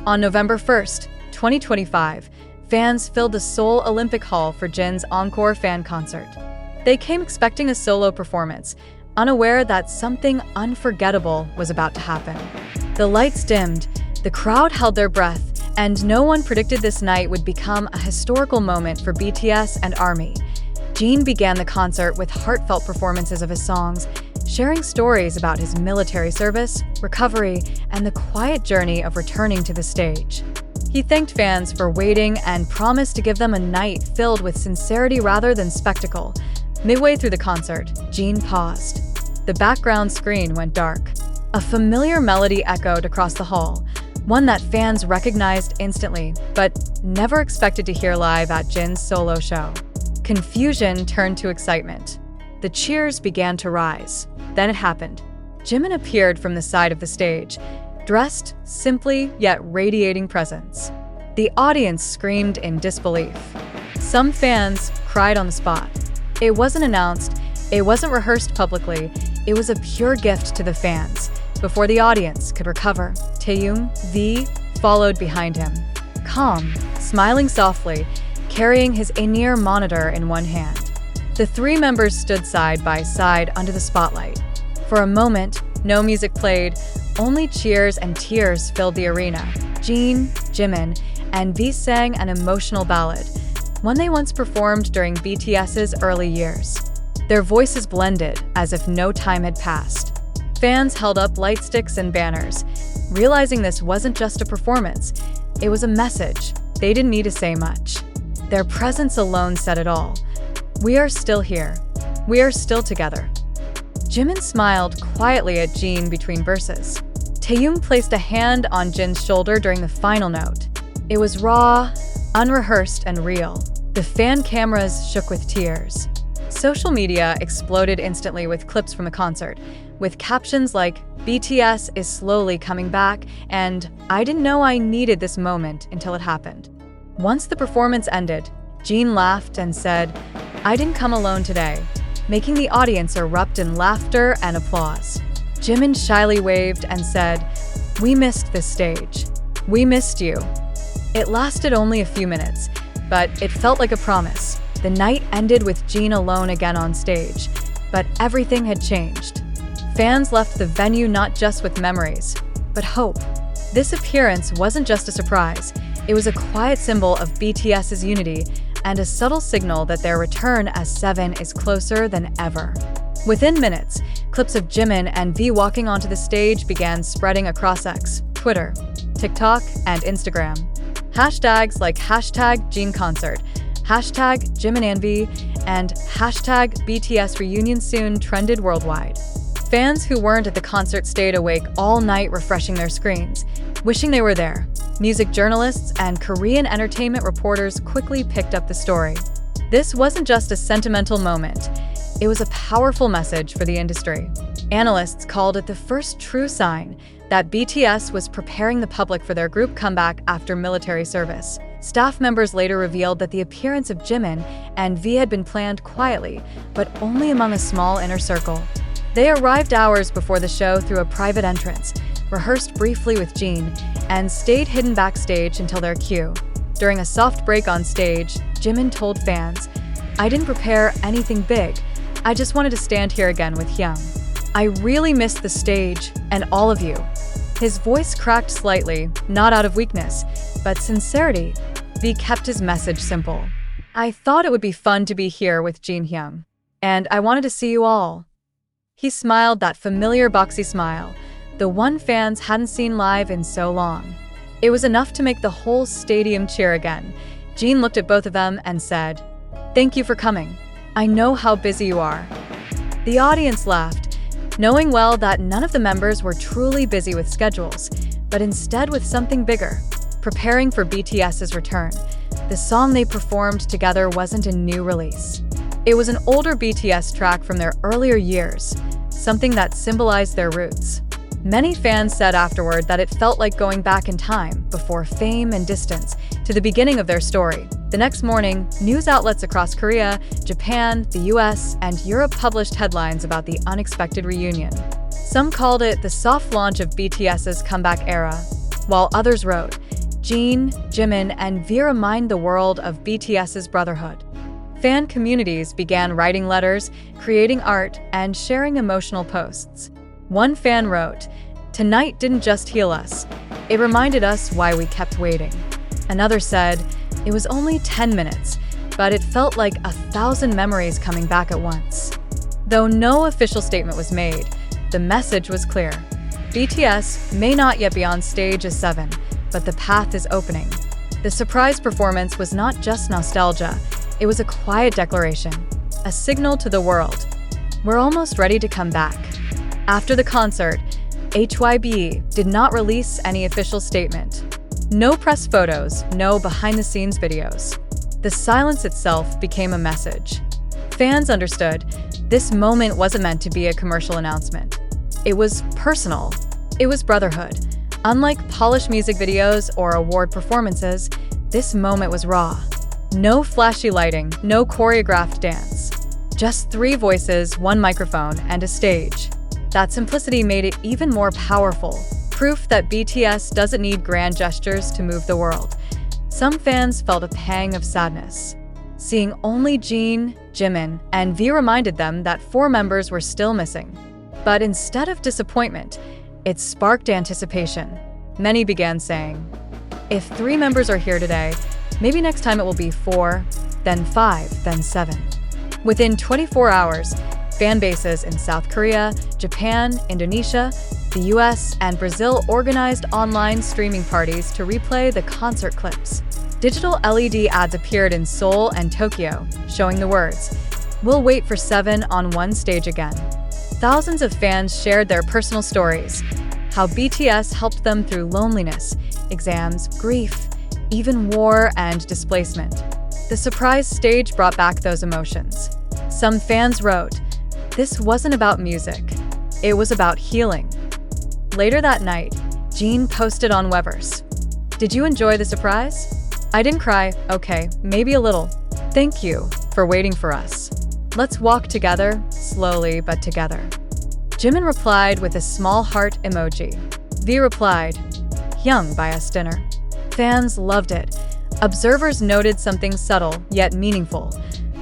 On November 1st, 2025, fans filled the Seoul Olympic Hall for Jin's encore fan concert. They came expecting a solo performance, unaware that something unforgettable was about to happen. The lights dimmed, the crowd held their breath, and no one predicted this night would become a historical moment for BTS and ARMY. Jin began the concert with heartfelt performances of his songs, sharing stories about his military service, recovery, and the quiet journey of returning to the stage. He thanked fans for waiting and promised to give them a night filled with sincerity rather than spectacle. Midway through the concert, Jin paused. The background screen went dark. A familiar melody echoed across the hall, one that fans recognized instantly, but never expected to hear live at Jin's solo show. Confusion turned to excitement. The cheers began to rise. Then it happened. Jimin appeared from the side of the stage, dressed simply yet radiating presence. The audience screamed in disbelief. Some fans cried on the spot. It wasn't announced, it wasn't rehearsed publicly, it was a pure gift to the fans. Before the audience could recover, Taehyung, V, followed behind him. Calm, smiling softly, carrying his in-ear monitor in one hand. The three members stood side by side under the spotlight. For a moment, no music played, only cheers and tears filled the arena. Jin, Jimin, and V sang an emotional ballad, one they once performed during BTS's early years. Their voices blended as if no time had passed. Fans held up light sticks and banners, realizing this wasn't just a performance, it was a message. They didn't need to say much. Their presence alone said it all. We are still here. We are still together. Jimin smiled quietly at Jin between verses. Taehyung placed a hand on Jin's shoulder during the final note. It was raw, unrehearsed, and real. The fan cameras shook with tears. Social media exploded instantly with clips from the concert, with captions like, "BTS is slowly coming back," and "I didn't know I needed this moment until it happened." Once the performance ended, Jin laughed and said, "I didn't come alone today," making the audience erupt in laughter and applause. Jimin shyly waved and said, "We missed this stage. We missed you." It lasted only a few minutes, but it felt like a promise. The night ended with Jin alone again on stage, but everything had changed. Fans left the venue not just with memories, but hope. This appearance wasn't just a surprise. It was a quiet symbol of BTS's unity and a subtle signal that their return as Seven is closer than ever. Within minutes, clips of Jimin and V walking onto the stage began spreading across X, Twitter, TikTok, and Instagram. Hashtags like #JinConcert, #JiminandV, and #BTSReunionSoon trended worldwide. Fans who weren't at the concert stayed awake all night refreshing their screens, wishing they were there. Music journalists and Korean entertainment reporters quickly picked up the story. This wasn't just a sentimental moment, it was a powerful message for the industry. Analysts called it the first true sign that BTS was preparing the public for their group comeback after military service. Staff members later revealed that the appearance of Jimin and V had been planned quietly, but only among a small inner circle. They arrived hours before the show through a private entrance, rehearsed briefly with Jin, and stayed hidden backstage until their cue. During a soft break on stage, Jimin told fans, "I didn't prepare anything big. I just wanted to stand here again with Hyung. I really missed the stage and all of you." His voice cracked slightly, not out of weakness, but sincerity. V kept his message simple. "I thought it would be fun to be here with Jin Hyung, and I wanted to see you all." He smiled that familiar boxy smile, the one fans hadn't seen live in so long. It was enough to make the whole stadium cheer again. Jin looked at both of them and said, "Thank you for coming. I know how busy you are." The audience laughed, knowing well that none of the members were truly busy with schedules, but instead with something bigger, preparing for BTS's return. The song they performed together wasn't a new release. It was an older BTS track from their earlier years, something that symbolized their roots. Many fans said afterward that it felt like going back in time, before fame and distance, to the beginning of their story. The next morning, news outlets across Korea, Japan, the US, and Europe published headlines about the unexpected reunion. Some called it the soft launch of BTS's comeback era, while others wrote, Jin, Jimin, and V remind the world of BTS's brotherhood. Fan communities began writing letters, creating art, and sharing emotional posts. One fan wrote, "Tonight didn't just heal us. It reminded us why we kept waiting." Another said, "It was only 10 minutes, but it felt like 1,000 memories coming back at once." Though no official statement was made, the message was clear. BTS may not yet be on stage as 7, but the path is opening. The surprise performance was not just nostalgia, it was a quiet declaration, a signal to the world. We're almost ready to come back. After the concert, HYBE did not release any official statement. No press photos, no behind-the-scenes videos. The silence itself became a message. Fans understood this moment wasn't meant to be a commercial announcement. It was personal. It was brotherhood. Unlike polished music videos or award performances, this moment was raw. No flashy lighting, no choreographed dance. Just 3 voices, 1 microphone, and a stage. That simplicity made it even more powerful. Proof that BTS doesn't need grand gestures to move the world. Some fans felt a pang of sadness. Seeing only Jin, Jimin, and V reminded them that 4 members were still missing. But instead of disappointment, it sparked anticipation. Many began saying, "If 3 members are here today, maybe next time it will be 4, then 5, then 7. Within 24 hours, fan bases in South Korea, Japan, Indonesia, the US, and Brazil organized online streaming parties to replay the concert clips. Digital LED ads appeared in Seoul and Tokyo, showing the words, "We'll wait for 7 on one stage again." Thousands of fans shared their personal stories, how BTS helped them through loneliness, exams, grief, even war and displacement. The surprise stage brought back those emotions. Some fans wrote, "This wasn't about music. It was about healing." Later that night, Jin posted on Weverse, "Did you enjoy the surprise? I didn't cry, okay, maybe a little. Thank you for waiting for us. Let's walk together, slowly but together." Jimin replied with a small heart emoji. V replied, "Young buy us dinner." Fans loved it. Observers noted something subtle yet meaningful.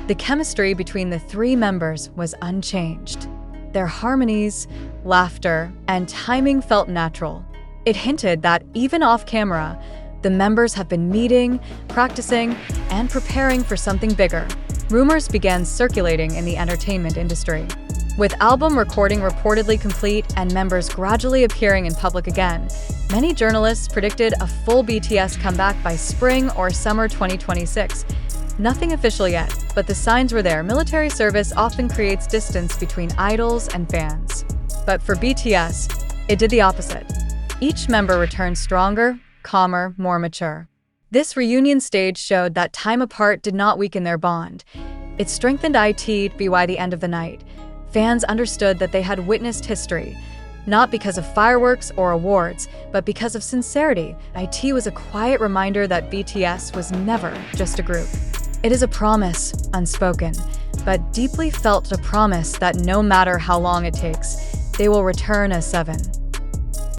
The chemistry between the 3 members was unchanged. Their harmonies, laughter, and timing felt natural. It hinted that even off camera, the members have been meeting, practicing, and preparing for something bigger. Rumors began circulating in the entertainment industry. With album recording reportedly complete and members gradually appearing in public again, many journalists predicted a full BTS comeback by spring or summer 2026. Nothing official yet, but the signs were there. Military service often creates distance between idols and fans. But for BTS, it did the opposite. Each member returned stronger, calmer, more mature. This reunion stage showed that time apart did not weaken their bond. It strengthened it by the end of the night. Fans understood that they had witnessed history, not because of fireworks or awards, but because of sincerity. It was a quiet reminder that BTS was never just a group. It is a promise, unspoken, but deeply felt, a promise that no matter how long it takes, they will return as 7.